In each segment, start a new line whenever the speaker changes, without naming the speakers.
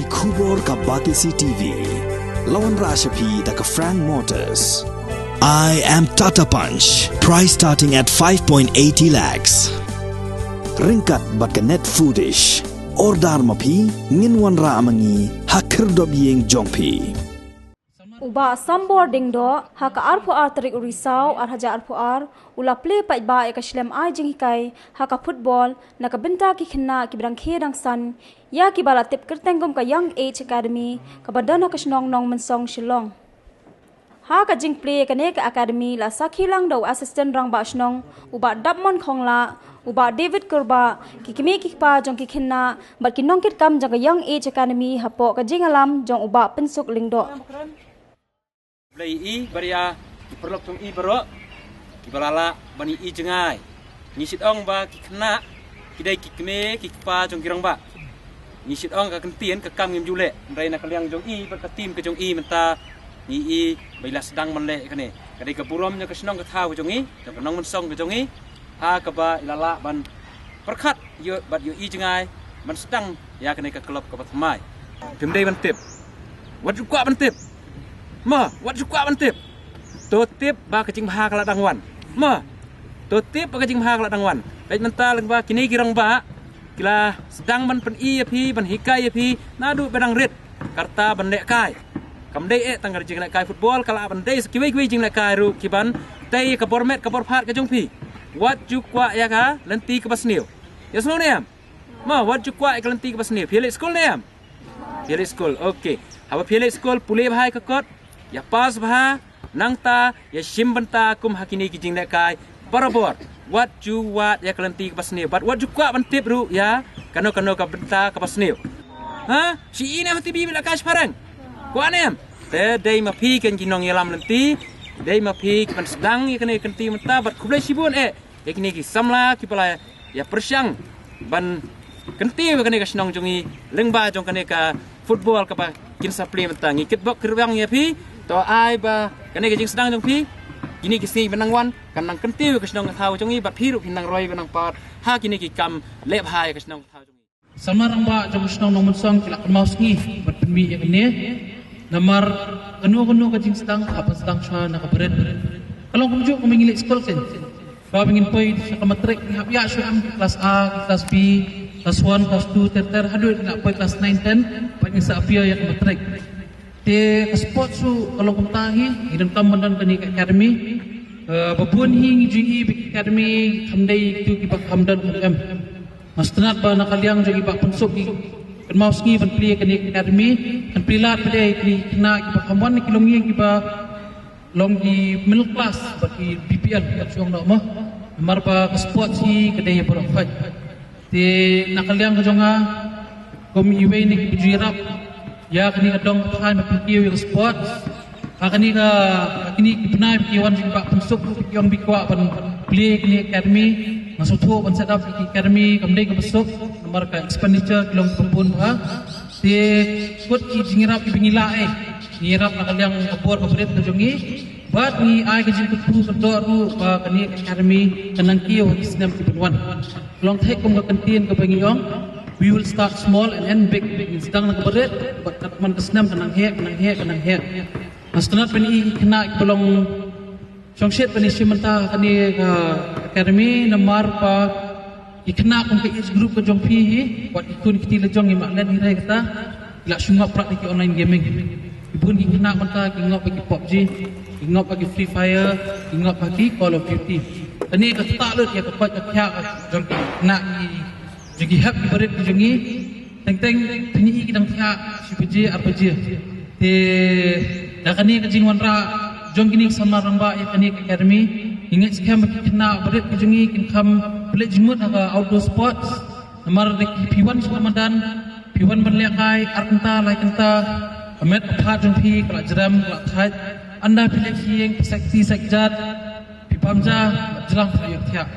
Kubor ka Batisi TV. Lawan Rashapi da ka Frank Motors. I am Tata Punch. Price starting at 5.80 lakhs. Ringkat bat ka net foodish. Ordar mapi nginwan ra amangi hakir dobyeng jongpi.
Uba sambording do haka arpo arterik urisau arhaja arpo ar ula play pa iba ekashlem ai jinghikai haka football nakabenta ki khna ki brang khedang san ya ki bala tip kertengom ka young age academy ka badana ka snong nong mensong shillong haka jing play ka ne ka academy la sakhilang do assistant rang ba snong uba dapmon khongla uba David Kurba ki kimi ki pa jong ki khna bat ki nong kit kam jang ka young age academy hapo ka jingalam jong uba pensuk lingdo
Blai I baria perlok tung I baro ibalala bani I jengai ngisit ong ba ki kena kidai ki keme ki pa jong kirang ba ngisit ong ka kentien ka kam ngim jule rai na kaliang jong I ba ka tim ka jong I menta ni I baila sedang manle kane kadai ka burom nya ka snong ka thau ka jong I ka nong man song ka jong I ha ka ba ilala ban perkhat yo bat yo I jengai man sedang ya kane ka klub ka patmai pimdei ban tip wat ju kwa ban tip Ma, wat juga bantip. Totip ba kecing bahak la dangwan. Ma, totip ba kecing bahak la dangwan. Baik mental ba kini kirang ba. Kila sedang ban pen I api ban hikai api nadu bedang rit. Karta bandek kai. Kamdei tanggar jing lek kai football kala bandei sekiwi-kiwi jing lek kai ru kiban tei ka bormet ka borphat ka jongpi. Wat juga ya ka lenti ke basniu. Ya semua niam. Ma, wat juga ka lenti ke basniu. Pilih school niam. Pilih school. Okey. Apa pilih school pulih bahai ke kot. Ya pas bah nangta ya shimbanta kum hakini ki jing lekai barabor wat ju wat ya kelanti ke pasniu but wat juga bantip ru ya kano ka benta ke pasniu ha si ini mati bi lekai separang ko anem te dei ma pi kan jinong yalam lenti dei ma pi kan sedang ya kene kenti menta but kublai sibun kini ki samla ki pala ya persyang ban kenti kene ka senong jongi lengba jong kene ka football ka pa kin supplement ngikit bok kerbang ya pi to ai ba kane ke jing sedang jong pi kini ki sing benang wan kanang kentiu ke senong thau jong I bat phiru pinang roi benang pat ha kini ki kam lep hai ke senong thau jong I
samarang ba jong senong nong mensong kilak maus ngi bat penmi ya kene namar kanu ke jing sedang apa sedang sha na ka beret kalau kumju ko mingili school sen ba bingin poi sa ka matric hap ya shu am kelas A kelas B kelas 1 kelas 2 ter hadu na poi kelas 9 10 pa sa apia ya ka matric te sport su kalau kumtahi idan kamandan kani academy babun hi ngi academy hamdai tu ki bak hamdan em mastenat ba nakaliang jogi bak pensuk ki kan mau ski ban pli kani academy kan pilat pade ki kena ki bak hamwan ki longi ki ba long di middle class ba ki BPL kat suang nak mah mar ba sport si kedai profit te nakaliang jonga kom iwe ni ki jirap ya kini kadang kan pergi ke sport kini penai pergi wan jing pak pensuk yang bikwa pan play kini academy masuk tu pan set up academy kamdai ke besok nomor ka expenditure kilong pun ha de kut ki jingirap ki bingila ngirap nak yang kabur kabret ke jongi bat ni ai ke jing tu sedor ru ba kini academy kanang ki wan isnam ki penwan long thek kum ka kantin ke bangiyong. We will start small and end big. Sedang nak berat, buat teman kesenam kenang hek. Mastenat pani kena belum songset pani simenta kani academy namar pa ikena kung ke age group ke jong pi buat ikun kita lejong yang maklen hirai kata ila sungap praktik online gaming. Ibun kena konta ngop bagi PUBG, ngop bagi Free Fire, ngop bagi Call of Duty. Kani ketak lut ya kepat kyak jong nak jadi hak ibarat jongi teng penyi kidang tiak RPG te dakani ke jingwan ra jong kini sama ramba ya kani academy ingat skam kena ibarat jongi kin kam play jimut aga outdoor sports namar de P1 Ramadan P1 berlekai arkenta laikenta amet phat jong pi kala jeram kala thai anda pilih sieng seksi sekjat pipamja jelang tiak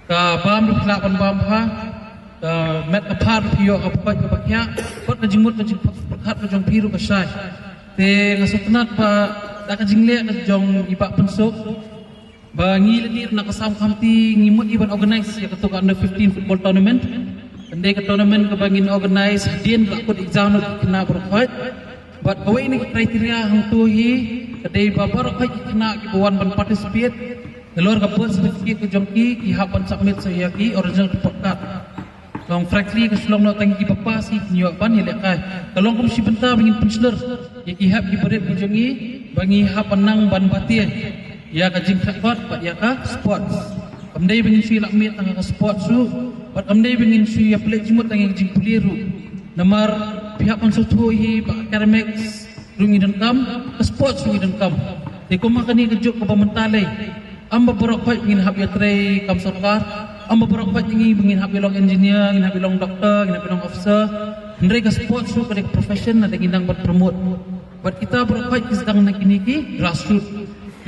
ka bam dikla pan bam ha met apart pio apa pakya pot najimut najim perkat jong piru ka sai te ngasutnat pa ta jingle na jong iba pensuk ba ngilir na kasam kamti ngimut iban organize ya ketuk under 15 football tournament Andai ke tournament ke bangin organize hadian lakut exam kena berkhot. But kau ini kriteria hang tu hi kedai babar khot kena kibuan ban participate. Keluar ke birth certificate ke jongki ki hapan submit saya ki original report card. Long frankly ke selong nak tangki bapa si nyok ban ya lekai. Kalau kau mesti bentar bangin penceler. Ya ki hap ki berit ke jongi bangi hapan nang ban batin. Ya ka jing khot pat ya ka sports. Kamdai bangin sui lakmit tang ka sports su. Pat kamdai bangin sui ya pelik jimut tang jing puliru. Namar pihak konsultu hi ba academics rungi dan kam ke sports rungi dan kam. Di koma kani kejuk ke pementalai. Amba berokhat ingin hab ya tray kam sarkar. Amba berokhat ingin hab long engineer, ingin hab long doktor, ingin hab long officer. Hendai ke sports su ke profession ada ngindang buat promote. Buat kita berokhat sedang nak kini ki grassroots.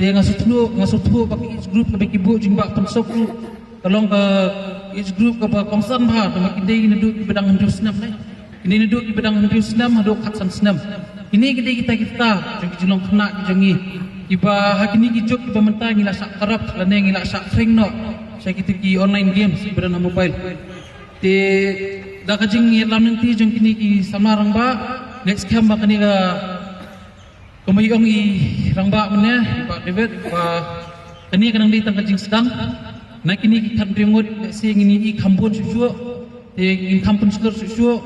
Dia ngasutu bagi each group lebih kibu jingba pensok tu. Tolong ke each group ke kongsan bah makin dia ini duduk di bedang hendu senam ni. Ini duduk di bedang hendu senam haduk haksan senam. Ini kita jangan jelong kena jangi. Iba hakini kijuk iba mentang ngila sak karap laneng ngila sak fring no. Saya kita ki online games berana mobile. Te dah kajing lam nanti jeng kini ki sama orang ba next camp ba kini ka kemayong i rangba mene Pak David ba kini kanang ditang kajing sedang na kini ki kan ringot si ngini i kampun susu te in kampun susu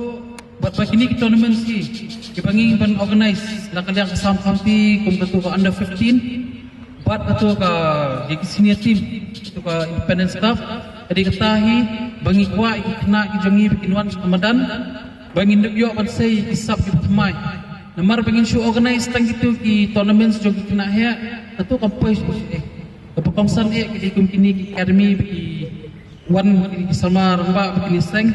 buat ba kini ki tournament si kibangi ban organize la kaliang kasam kampi kum ketu ka under 15 buat ketu ka di senior team ketu ka independent staff jadi ketahi bangi kwa kena ki jongi bikinwan Ramadan bangi nduk yo ban sei kisap ki temai. Namar pengen show organize tang gitu ki tournaments jogi kena ya tentu kampus kepekongsan ki kum kini ki academy ki one ki sama ramba ki seng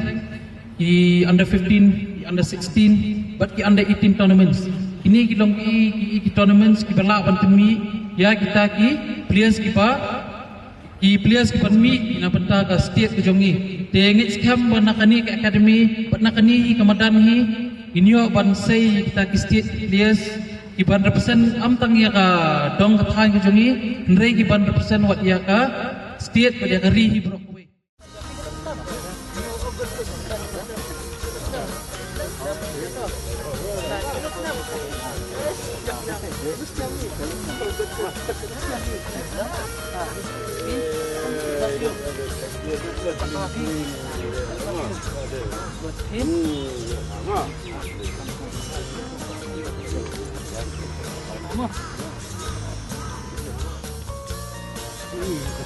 ki under 15 ki under 16 but ki under 18 tournaments ini ki long ki tournaments ki bala bantemi ya kita ki players ki panmi ina benta ka state ki jongi tengit scam banakani ki academy banakani kamadan hi inyo bansai kita ki state players ki ban represent amtang ya ka dong ka thang ki jongi ndrei ki ban represent wat ya ka state pada ka ri hi bro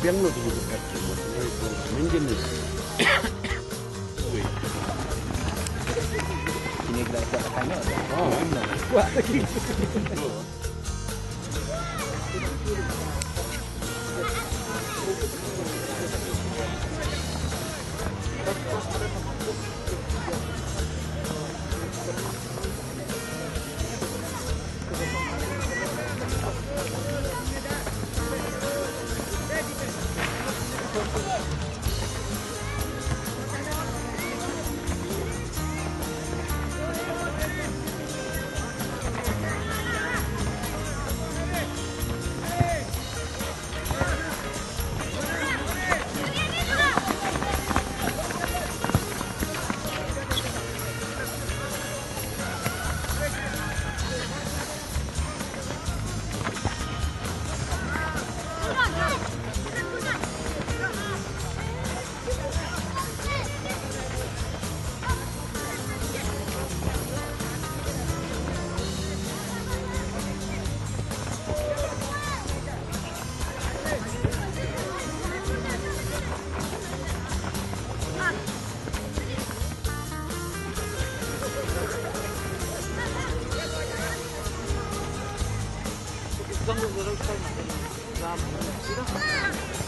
Biang lo tu dekat mungkin ni. Ini kita buat tanya. Oh, buat lagi. Vamos,